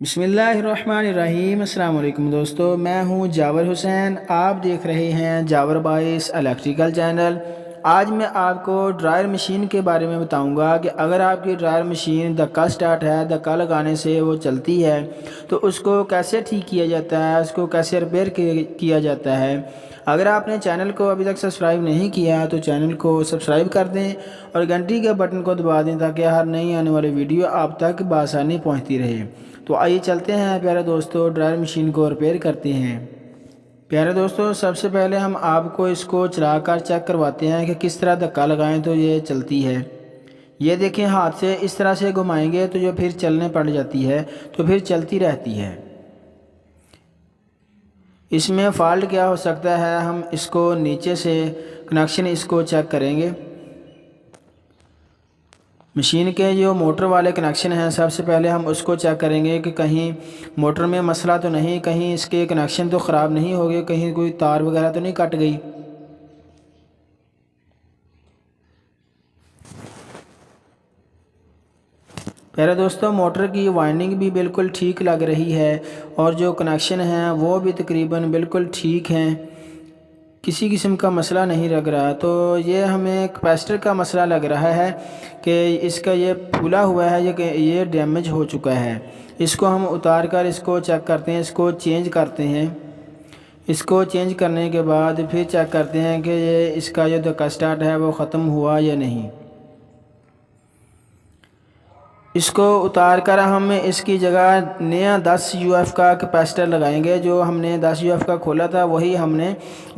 بسم اللہ الرحمن الرحیم۔ السلام علیکم دوستو، میں ہوں جاور حسین، آپ دیکھ رہے ہیں جاور بائس الیکٹریکل چینل۔ آج میں آپ کو ڈرائر مشین کے بارے میں بتاؤں گا کہ اگر آپ کی ڈرائر مشین دھکا سٹارٹ ہے، دھکا لگانے سے وہ چلتی ہے تو اس کو کیسے ٹھیک کیا جاتا ہے، اس کو کیسے ریپیئر کیا جاتا ہے۔ اگر آپ نے چینل کو ابھی تک سبسکرائب نہیں کیا تو چینل کو سبسکرائب کر دیں اور گھنٹی کے بٹن کو دبا دیں تاکہ ہر نئی آنے والی ویڈیو آپ تک بآسانی پہنچتی رہے۔ تو آئیے چلتے ہیں پیارے دوستو، ڈرائر مشین کو ریپیئر کرتے ہیں۔ پیارے دوستو، سب سے پہلے ہم آپ کو اس کو چلا کر چیک کرواتے ہیں کہ کس طرح دھکا لگائیں تو یہ چلتی ہے۔ یہ دیکھیں، ہاتھ سے اس طرح سے گھمائیں گے تو جو پھر چلنے پڑ جاتی ہے، تو پھر چلتی رہتی ہے۔ اس میں فالٹ کیا ہو سکتا ہے، ہم اس کو نیچے سے کنیکشن اس کو چیک کریں گے۔ مشین کے جو موٹر والے کنیکشن ہیں، سب سے پہلے ہم اس کو چیک کریں گے کہ کہیں موٹر میں مسئلہ تو نہیں، کہیں اس کے کنیکشن تو خراب نہیں ہو گئے، کہیں کوئی تار وغیرہ تو نہیں کٹ گئی۔ پیارے دوستو، موٹر کی وائنڈنگ بھی بالکل ٹھیک لگ رہی ہے اور جو کنیکشن ہیں وہ بھی تقریباً بالکل ٹھیک ہیں، کسی قسم کا مسئلہ نہیں لگ رہا۔ تو یہ ہمیں کیپیسٹر کا مسئلہ لگ رہا ہے کہ اس کا یہ پھولا ہوا ہے، یہ ڈیمیج ہو چکا ہے۔ اس کو ہم اتار کر اس کو چیک کرتے ہیں، اس کو چینج کرتے ہیں۔ اس کو چینج کرنے کے بعد پھر چیک کرتے ہیں کہ یہ اس کا جو دھکا سٹارٹ ہے وہ ختم ہوا یا نہیں۔ اس کو اتار کر ہم اس کی جگہ نیا 10 یو ایف کا کیپیسٹر لگائیں گے۔ جو ہم نے 10 یو ایف کا کھولا تھا وہی ہم نے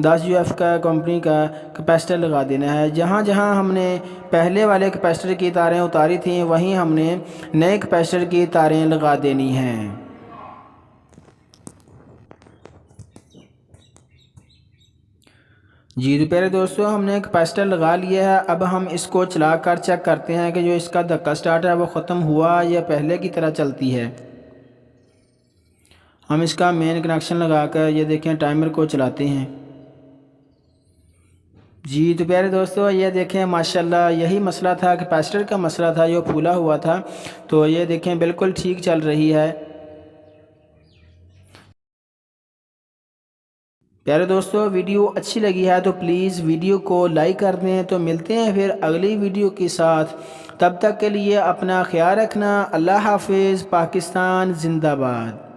10 یو ایف کا کمپنی کا کیپیسٹر لگا دینا ہے۔ جہاں جہاں ہم نے پہلے والے کیپیسٹر کی تاریں اتاری تھیں وہیں ہم نے نئے کیپیسٹر کی تاریں لگا دینی ہیں۔ جی تو پیارے دوستو، ہم نے کیپیسٹر لگا لیا ہے۔ اب ہم اس کو چلا کر چیک کرتے ہیں کہ جو اس کا دھکا سٹارٹ ہے وہ ختم ہوا یا پہلے کی طرح چلتی ہے۔ ہم اس کا مین کنیکشن لگا کر یہ دیکھیں ٹائمر کو چلاتے ہیں۔ جی تو پیارے دوستو، یہ دیکھیں ماشاءاللہ یہی مسئلہ تھا، کیپیسٹر کا مسئلہ تھا جو پھولا ہوا تھا۔ تو یہ دیکھیں بالکل ٹھیک چل رہی ہے۔ پیارے دوستو، ویڈیو اچھی لگی ہے تو پلیز ویڈیو کو لائک کر دیں۔ تو ملتے ہیں پھر اگلی ویڈیو کے ساتھ، تب تک کے لیے اپنا خیال رکھنا۔ اللہ حافظ۔ پاکستان زندہ باد۔